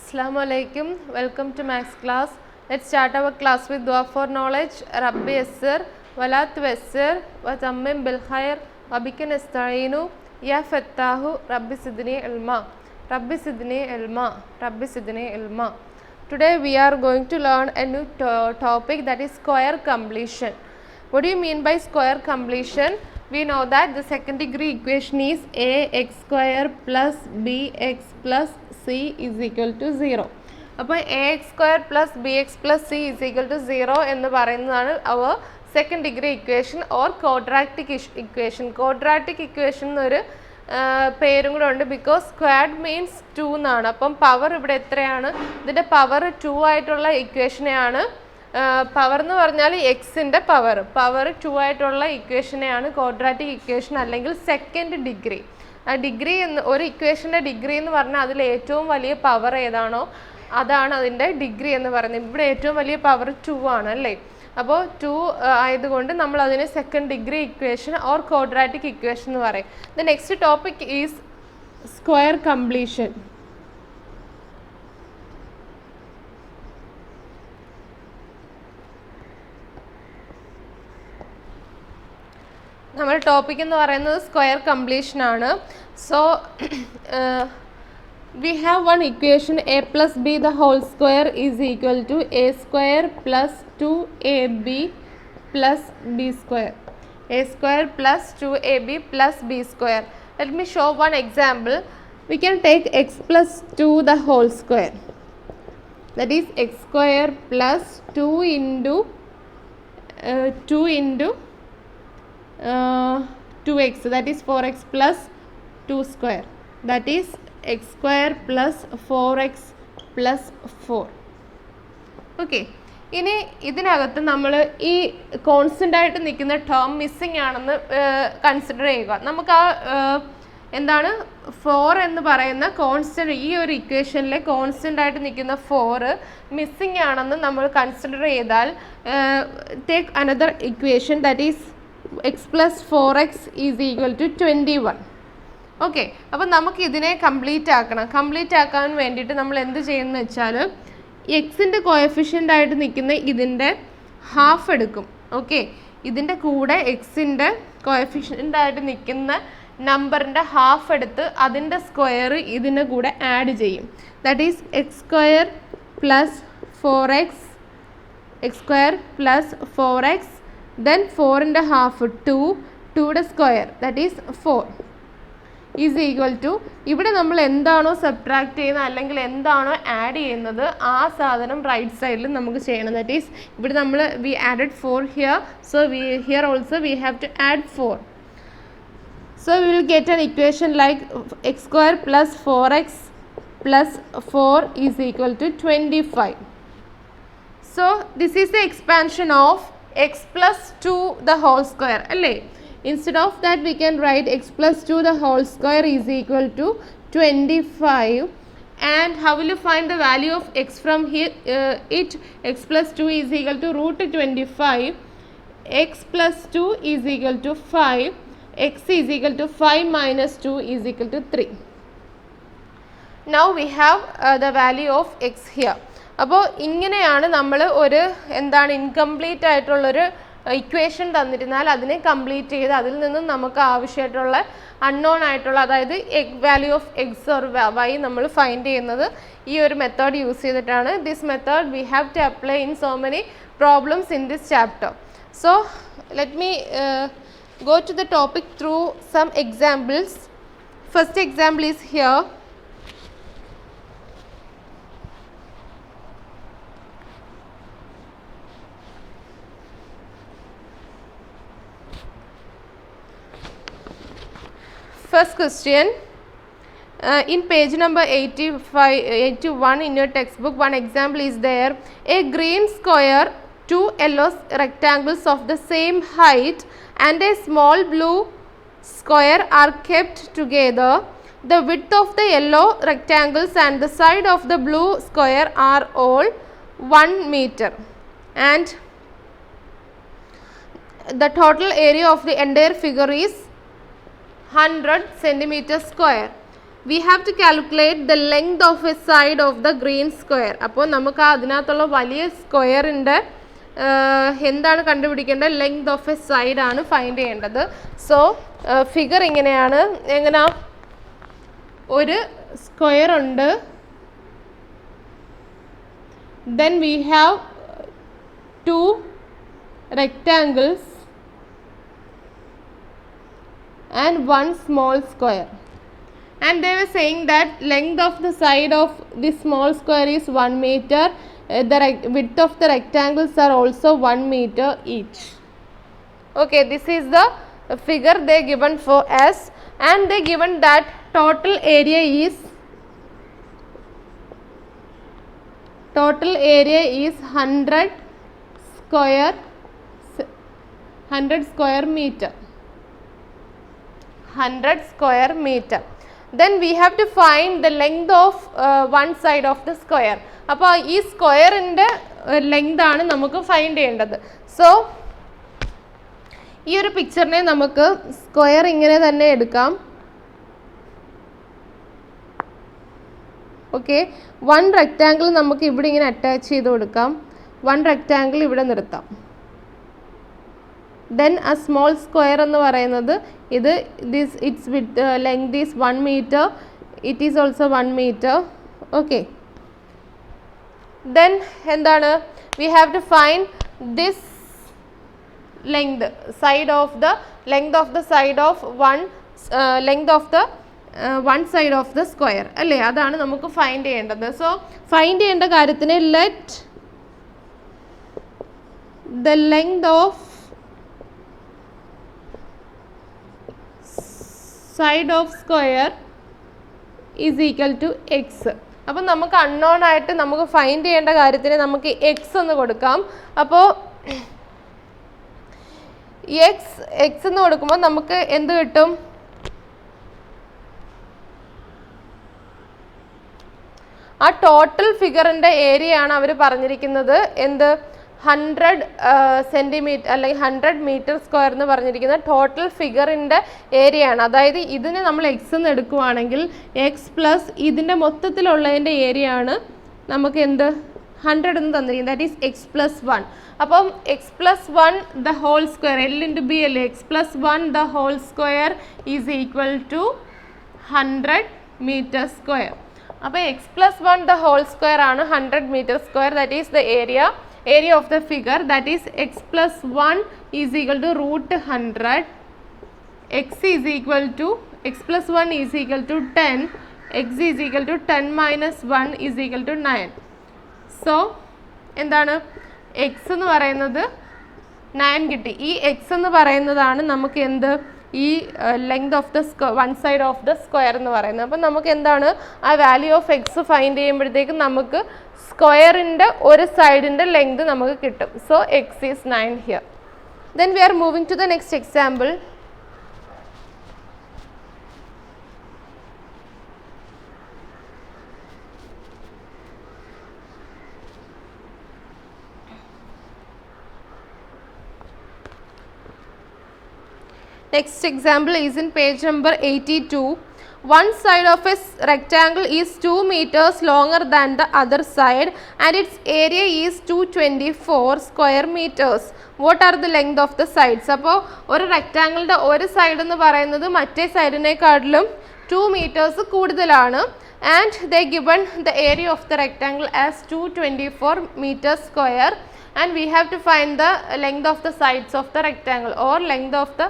Assalamu alaikum. Welcome to Max class. Let's start our class with dua for knowledge. Rabbi yassir wala tuyassir wa tammim bil khair wa bika nasta'inu ya fattahu rabbi sidni ilma. Rabbi sidni ilma. Rabbi sidni ilma. Today we are going to learn a new topic, that is square completion. What do you mean by square completion? We know that the second degree equation is ax square plus bx plus c is equal to 0. അപ്പോൾ ax square plus bx plus c is equal to 0 എന്ന് പറയുന്നതാണ് our second degree equation or quadratic equation. Quadratic equation എന്നൊരു പേരും കൂടെ ഉണ്ട്, because squared means 2 എന്നാണ്. അപ്പം power ഇവിടെ എത്രയാണ്? ഇതിൻ്റെ പവർ 2 ആയിട്ടുള്ള ഇക്വേഷനെയാണ് പവർ എന്ന് പറഞ്ഞാൽ എക്സിൻ്റെ പവർ 2 ആയിട്ടുള്ള ഇക്വേഷനെയാണ് ക്വാഡ്രാറ്റിക് ഇക്വേഷൻ അല്ലെങ്കിൽ സെക്കൻഡ് ഡിഗ്രി. ആ ഡിഗ്രി എന്ന് ഒരു ഇക്വേഷൻ്റെ ഡിഗ്രി എന്ന് പറഞ്ഞാൽ അതിൽ ഏറ്റവും വലിയ പവർ ഏതാണോ അതാണ് അതിൻ്റെ ഡിഗ്രി എന്ന് പറയുന്നത്. ഇവിടെ ഏറ്റവും വലിയ പവർ 2 ആണ് അല്ലേ. അപ്പോൾ 2 ആയതുകൊണ്ട് നമ്മൾ അതിനെ second degree equation or quadratic equation എന്ന് പറയും. The next topic is square completion. നമ്മുടെ ടോപ്പിക് എന്ന് പറയുന്നത് സ്ക്വയർ കംപ്ലീഷൻ ആണ്. So we have one equation a plus b the whole square is equal to a square plus 2ab plus b square. A square plus 2ab plus b square. Let me show one example. We can take x plus 2 the whole square. That is x square plus 2 into 2x, that is 4x plus 2 square, that is x square plus 4x plus 4. Okay, ഇനി ഇതിനകത്ത് നമ്മൾ ഈ constant ആയിട്ട് നിൽക്കുന്ന term missing ആണെന്ന് consider ചെയ്യുക. നമുക്ക് ആ എന്താണ് 4 എന്ന് പറയുന്ന കോൺസ്റ്റൻ്റ്, ഈ ഒരു ഇക്വേഷനിലെ കോൺസ്റ്റൻ്റ് ആയിട്ട് നിൽക്കുന്ന 4 മിസ്സിങ് ആണെന്ന് നമ്മൾ കൺസിഡർ ചെയ്താൽ take another equation, that is x plus 4x is equal to 21. Okay, അപ്പം നമുക്ക് ഇതിനെ കംപ്ലീറ്റ് ആക്കണം. കംപ്ലീറ്റ് ആക്കാൻ വേണ്ടിയിട്ട് നമ്മൾ എന്ത് ചെയ്യുന്നത് വെച്ചാൽ എക്സിൻ്റെ കോഎഫിഷ്യൻ്റ് ആയിട്ട് നിൽക്കുന്ന ഇതിൻ്റെ ഹാഫ് എടുക്കും. ഓക്കെ, ഇതിൻ്റെ കൂടെ എക്സിൻ്റെ കോഎഫിഷ്യൻ്റ് ആയിട്ട് നിൽക്കുന്ന നമ്പറിൻ്റെ ഹാഫ് എടുത്ത് അതിൻ്റെ സ്ക്വയർ ഇതിൻ്റെ കൂടെ ആഡ് ചെയ്യും. That is x square plus 4x, x square plus 4x, then 4 in the half 2 യുടെ square, that is 4 is equal to, ഇവിടെ നമ്മൾ എന്താണോ സബ്ട്രാക്ട് ചെയ്യുന്നത് അല്ലെങ്കിൽ എന്താണോ ആഡ് ചെയ്യുന്നത് ആ സാധനം റൈറ്റ് സൈഡിൽ നമുക്ക് ചെയ്യണം. ദാറ്റ് ഈസ് ഇവിടെ നമ്മൾ we added 4 here, so here also we have to add 4. So we will get an equation like x square plus 4x plus 4 is equal to 25. So this is the expansion of x plus 2 the whole square അല്ലേ. Instead of that we can write x plus 2 the whole square is equal to 25. And how will you find the value of x from here? X plus 2 is equal to root 25. X plus 2 is equal to 5. X is equal to 5 minus 2 is equal to 3. Now we have the value of x here. അപ്പോൾ ഇങ്ങനെയാണ് നമ്മൾ ഒരു എന്താണ് incomplete ആയിട്ടുള്ളൊരു equation തന്നിരുന്നാൽ അതിനെ complete ചെയ്ത് അതിൽ നിന്നും നമുക്ക് ആവശ്യമായിട്ടുള്ള അൺനോൺ ആയിട്ടുള്ള, അതായത് value of x or y നമ്മൾ ഫൈൻഡ് ചെയ്യുന്നത് ഈ ഒരു മെത്തേഡ് യൂസ് ചെയ്തിട്ടാണ്. This method we have to apply in so many problems in this chapter. So let me go to the topic through some examples. First example is here. First question, in page number 81 in your textbook, one example is there. A green square, 2 yellow rectangles of the same height and a small blue square are kept together. The width of the yellow rectangles and the side of the blue square are all 1 meter and the total area of the entire figure is 100 centimeter square. we have to calculate the length of a side of the green square. അപ്പോൾ നമുക്ക് അതിനകത്തുള്ള വലിയ സ്ക്വയറിൻ്റെ എന്താണ് കണ്ടുപിടിക്കേണ്ടത്? Length of A side ആണ് find ചെയ്യേണ്ടത്. So figure ഇങ്ങനെയാണ്. എങ്ങനെ? ഒരു സ്ക്വയർ ഉണ്ട്, then we have two rectangles and one small square, and they were saying that length of the side of this small square is 1 meter. The width of the rectangles are also 1 meter each. Okay, this is the figure they given for us, and they given that total area is 100 square meter. 100 square meter. Then we have to find the length of one side of the square. അപ്പോൾ ഈ സ്ക്വയറിൻ്റെ length ആണ് നമുക്ക് find ചെയ്യേണ്ടത്. So ഈ ഒരു പിക്ചറിനെ നമുക്ക് square ഇങ്ങനെ തന്നെ എടുക്കാം. ഓക്കെ, വൺ റെക്റ്റാങ്കിൾ നമുക്ക് ഇവിടെ ഇങ്ങനെ അറ്റാച്ച് ചെയ്ത് കൊടുക്കാം. വൺ റെക്റ്റാങ്കിൾ ഇവിടെ നിർത്താം. ദെൻ ആ സ്മോൾ സ്ക്വയർ എന്ന് പറയുന്നത് ഇത് it's with length is 1 meter. It is also 1 meter. Okay, then എന്താണ്? We have to find this length side of the length of the side of length of the one side of the square അല്ലേ? അതാണ് നമുക്ക് find ചെയ്യേണ്ടത്. So find ചെയ്യേണ്ട കാര്യത്തിന് let the length of side of square is equal to x. അപ്പം നമുക്ക് unknown ആയിട്ട് നമുക്ക് ഫൈൻഡ് ചെയ്യേണ്ട കാര്യത്തിന് നമുക്ക് എക്സ് എന്ന് കൊടുക്കാം. അപ്പോൾ എക്സ് എന്ന് കൊടുക്കുമ്പോൾ നമുക്ക് എന്ത് കിട്ടും? ആ ടോട്ടൽ ഫിഗറിൻ്റെ ഏരിയ ആണ് അവർ പറഞ്ഞിരിക്കുന്നത്. എന്ത്? 100 സെൻറ്റിമീറ്റർ അല്ലെങ്കിൽ 100 മീറ്റർ സ്ക്വയർ എന്ന് പറഞ്ഞിരിക്കുന്നത് ടോട്ടൽ ഫിഗറിൻ്റെ ഏരിയ ആണ്. അതായത് ഇതിനെ നമ്മൾ എക്സ് എന്ന് എടുക്കുവാണെങ്കിൽ എക്സ് പ്ലസ് ഇതിൻ്റെ മൊത്തത്തിലുള്ളതിൻ്റെ ഏരിയ ആണ് നമുക്ക് എന്ത്? 100 എന്ന് തന്നിരിക്കുന്നത്. That is x plus 1. അപ്പം x plus 1 the whole square, L into B അല്ലേ? X plus 1 the whole square is equal to 100 meter square. അപ്പോൾ x plus 1 the whole square ആണ് 100 meter square. That is the area of the figure. That is x plus 1 is equal to root 100. X plus 1 is equal to 10. X is equal to 10 minus 1 is equal to 9. So എന്താണ്? x എന്ന് പറയുന്നത് 9 കിട്ടി. ഈ x എന്ന് പറയുന്നതാണ് നമുക്ക് എന്ത്? ഈ length of the one side of the square എന്ന് പറയുന്നത്. അപ്പം നമുക്ക് എന്താണ്? ആ വാല്യൂ ഓഫ് എക്സ് ഫൈൻഡ് ചെയ്യുമ്പോഴത്തേക്കും നമുക്ക് സ്ക്വയറിൻ്റെ ഒരു സൈഡിൻ്റെ ലെങ്ത് നമുക്ക് കിട്ടും. So x is 9 here. Then we are moving to the next example. Next example is in page number 82. One side of a rectangle is 2 meters longer than the other side and its area is 224 square meters. What are the length of the sides? അപ്പോൾ ഒരു റെക്റ്റാങ്കിളിൻ്റെ ഒരു side എന്ന് പറയുന്നത് മറ്റേ സൈഡിനേക്കാട്ടിലും 2 meters കൂടുതലാണ്. And they given the area of the rectangle as 224 meters square, and we have to find the length of the sides of the rectangle or length of the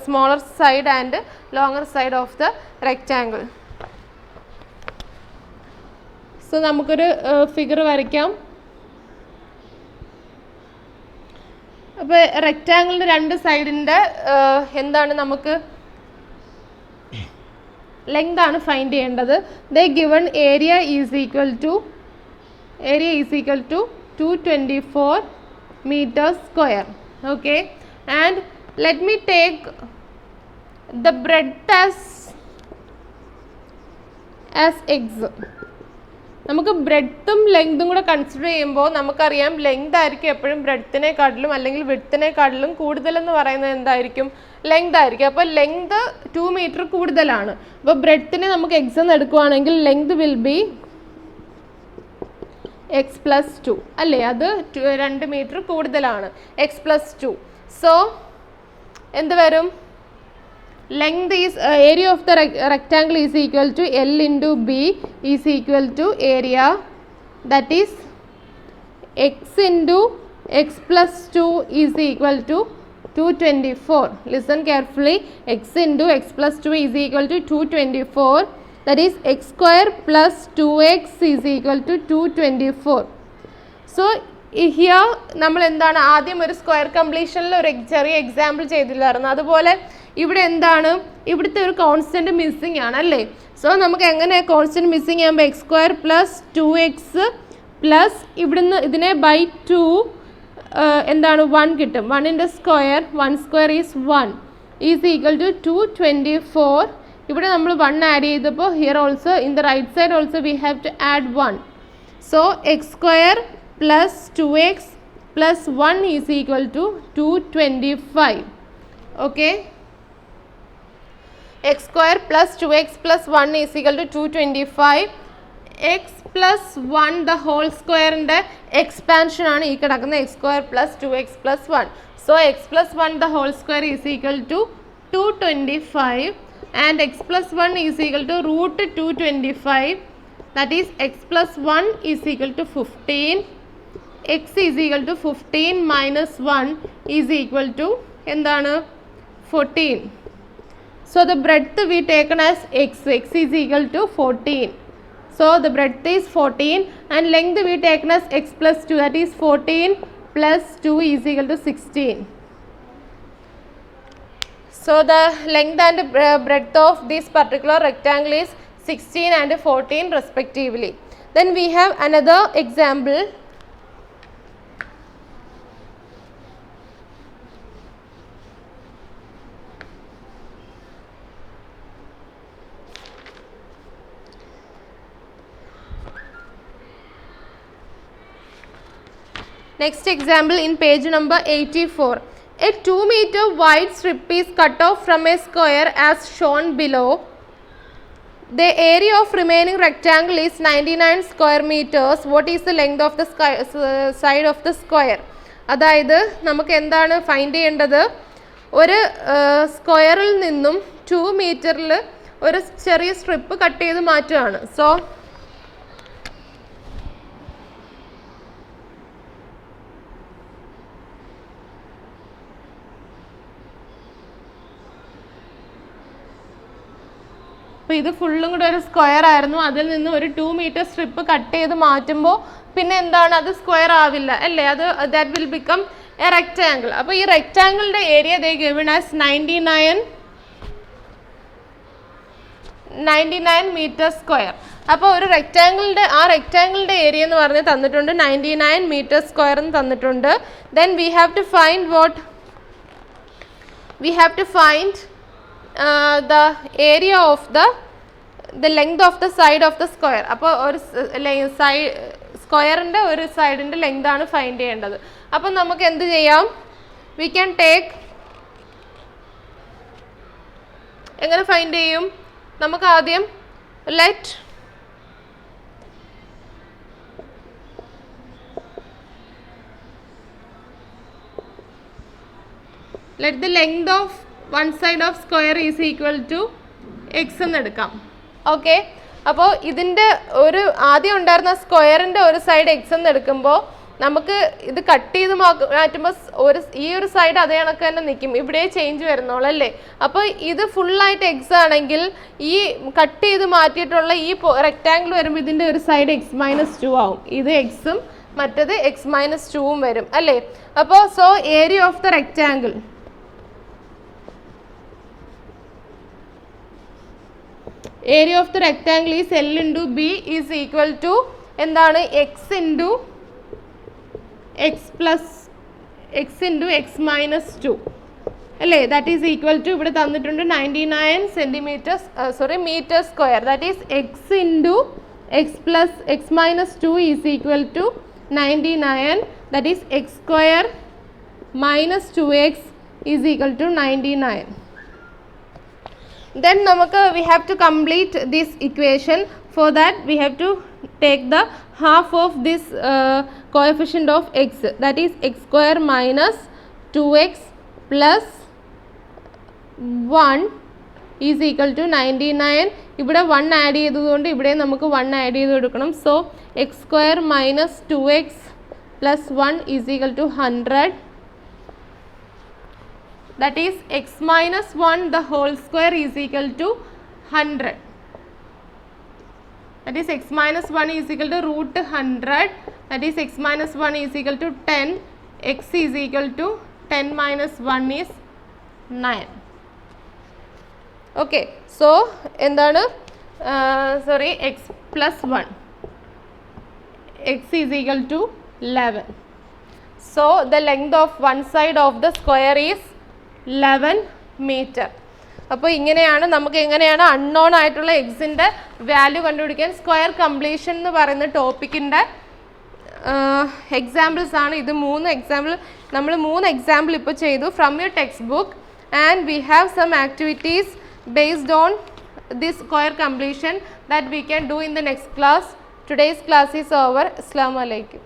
smaller side and longer side of the rectangle. So നമുക്കൊരു figure വരയ്ക്കാം. അപ്പോൾ റെക്റ്റാങ്കിളിൻ്റെ രണ്ട് സൈഡിൻ്റെ എന്താണ് നമുക്ക് length ആണ് find ചെയ്യേണ്ടത്. They given area is equal to 224 meters square. Okay, and let me take the breadth as x. നമുക്ക് ബ്രെഡ്ത്തും ലെങ്തും കൂടെ കൺസിഡർ ചെയ്യുമ്പോൾ നമുക്കറിയാം ലെങ്ത് ആയിരിക്കും എപ്പോഴും ബ്രെഡ്ത്തിനെക്കാട്ടിലും അല്ലെങ്കിൽ വിഡ്ത്തിനെക്കാട്ടിലും കൂടുതലെന്ന് പറയുന്നത് എന്തായിരിക്കും, ലെങ്ത് ആയിരിക്കും. അപ്പോൾ ലെങ്ത് 2 മീറ്റർ കൂടുതലാണ്. അപ്പോൾ ബ്രെഡ്ത്തിനെ നമുക്ക് എക്സ് എന്ന് എടുക്കുവാണെങ്കിൽ length will be X plus 2 അല്ലേ, അത് 2 മീറ്റർ കൂടുതലാണ്, എക്സ് പ്ലസ് 2. സോ എന്ത് വരും, length is area of the rectangle is equal to L into B is equal to area, that is x into x plus 2 is equal to 224. Listen carefully, x into x plus 2 is equal to 224, that is x square plus 2x is equal to 224. So here നമ്മൾ എന്താണ് ആദ്യം ഒരു square കംപ്ലീഷനിൽ ഒരു ചെറിയ example ചെയ്തില്ലായിരുന്നു, അതുപോലെ ഇവിടെ എന്താണ്, ഇവിടുത്തെ ഒരു കോൺസ്റ്റൻറ്റ് മിസ്സിങ് ആണ് അല്ലേ. സോ നമുക്ക് എങ്ങനെ കോൺസ്റ്റൻറ്റ് മിസ്സിങ് ആകുമ്പോൾ x square plus 2x plus ഇവിടുന്ന് ഇതിനെ ബൈ 2 എന്താണ് 1 കിട്ടും. 1 square 1 square is 1 is equal to 224. ഇവിടെ നമ്മൾ 1 ആഡ് ചെയ്തപ്പോൾ here also in the right side also we have to add 1. So x square plus 2x plus 1 is equal to 225. Okay, x square plus 2x plus 1 is equal to 225. x plus 1 the whole square inde expansion aanu ee kidakkuna x square plus 2x plus 1. So x plus 1 the whole square is equal to 225 and x plus 1 is equal to root 225, that is x plus 1 is equal to 15. x is equal to 15 minus 1 is equal to endana 14. So the breadth we taken as x is equal to 14. So the breadth is 14 and length we taken as x plus 2, that is 14 plus 2 is equal to 16. So the length and breadth of this particular rectangle is 16 and 14 respectively. Then we have another example. Next example in page number 84. A 2 meter wide strip is cut off from a square as shown below. The area of remaining rectangle is 99 square meters. What is the length of the side of the square? അതായത് നമുക്ക് എന്താണ് find ചെയ്യേണ്ടത്, ഒരു സ്ക്വയറിൽ നിന്നും 2 മീറ്ററിൽ ഒരു ചെറിയ സ്ട്രിപ്പ് കട്ട് ചെയ്ത് മാറ്റുകയാണ്. സോ അപ്പോൾ ഇത് ഫുള്ളും കൂടെ ഒരു സ്ക്വയർ ആയിരുന്നു, അതിൽ നിന്ന് ഒരു 2 മീറ്റർ സ്ട്രിപ്പ് കട്ട് ചെയ്ത് മാറ്റുമ്പോൾ പിന്നെ എന്താണ്, അത് സ്ക്വയർ ആവില്ല അല്ലേ, അത് that will become A rectangle. അപ്പോൾ ഈ റെക്റ്റാങ്കിളിൻ്റെ ഏരിയ ദേ ഗിവൺ ആസ് 99 മീറ്റർ സ്ക്വയർ. അപ്പോൾ ഒരു റെക്റ്റാങ്കിളിൻ്റെ ഏരിയ എന്ന് പറഞ്ഞ് തന്നിട്ടുണ്ട് 99 മീറ്റർ സ്ക്വയർ എന്ന് തന്നിട്ടുണ്ട്. Then we have to find what, we have to find the area of the length of the side of the square. അപ്പോൾ ഒരു സ്ക്വയറിൻ്റെ ഒരു സൈഡിൻ്റെ ലെങ്ത് ആണ് ഫൈൻഡ് ചെയ്യേണ്ടത്. അപ്പം നമുക്ക് എന്ത് ചെയ്യാം, വി ക്യാൻ ടേക്ക്, എങ്ങനെ ഫൈൻഡ് ചെയ്യും, നമുക്ക് ആദ്യം let the length of one side of square is equal to x എന്ന് എടുക്കാം. ഓക്കെ, അപ്പോൾ ഇതിൻ്റെ ഒരു ആദ്യം ഉണ്ടായിരുന്ന സ്ക്വയറിൻ്റെ ഒരു സൈഡ് എക്സ് എന്ന് എടുക്കുമ്പോൾ നമുക്ക് ഇത് കട്ട് ചെയ്ത് മാറ്റുമ്പോൾ ഈ ഒരു സൈഡ് അതേ കണക്ക് തന്നെ നിൽക്കും, ഇവിടെ ചേഞ്ച് വരുന്നുള്ളൂ അല്ലേ. അപ്പോൾ ഇത് ഫുള്ളായിട്ട് എക്സ് ആണെങ്കിൽ ഈ കട്ട് ചെയ്ത് മാറ്റിയിട്ടുള്ള ഈ റെക്റ്റാങ്കിൾ വരുമ്പോൾ ഇതിൻ്റെ ഒരു സൈഡ് x-2 ആവും, ഇത് എക്സും മറ്റത് x-2ഉം വരും അല്ലേ. അപ്പോൾ so area of the rectangle, area of the rectangle is L into B is equal to എന്താണ് x into x minus 2 അല്ലേ, that is equal to ഇവിടെ തന്നിട്ടുണ്ട് 99 metre square, that is x into x plus x minus 2 is equal to 99, that is x square minus 2x is equal to 99. Then we have to complete this equation. For that we have to take the half of this coefficient of x, that is x square minus 2x plus 1 is equal to 99. ഇവിടെ 1 add ചെയ്തതുകൊണ്ട് ഇവിടെ നമുക്ക് 1 add ചെയ്ത് കൊടുക്കണം. So x square minus 2x plus 1 is equal to 100. That is x minus 1 the whole square is equal to 100. That is x minus 1 is equal to root 100. That is x minus 1 is equal to 10. X is equal to 10 minus 1 is 9. Okay. So, എന്താണ് sorry x plus 1. X is equal to 11. So, the length of one side of the square is 11 meter. അപ്പോൾ ഇങ്ങനെയാണ് നമുക്ക് എങ്ങനെയാണ് unknown ആയിട്ടുള്ള എക്സിൻ്റെ value കണ്ടുപിടിക്കാൻ. Square completion എന്ന് പറയുന്ന ടോപ്പിക്കിൻ്റെ എക്സാമ്പിൾസ് ആണ് ഇത്. 3 എക്സാമ്പിൾ നമ്മൾ 3 എക്സാമ്പിൾ ഇപ്പോൾ ചെയ്തു from your textbook. And we have some activities based on this square completion that we can do in the next class. Today's class is over. Assalamu alaikum.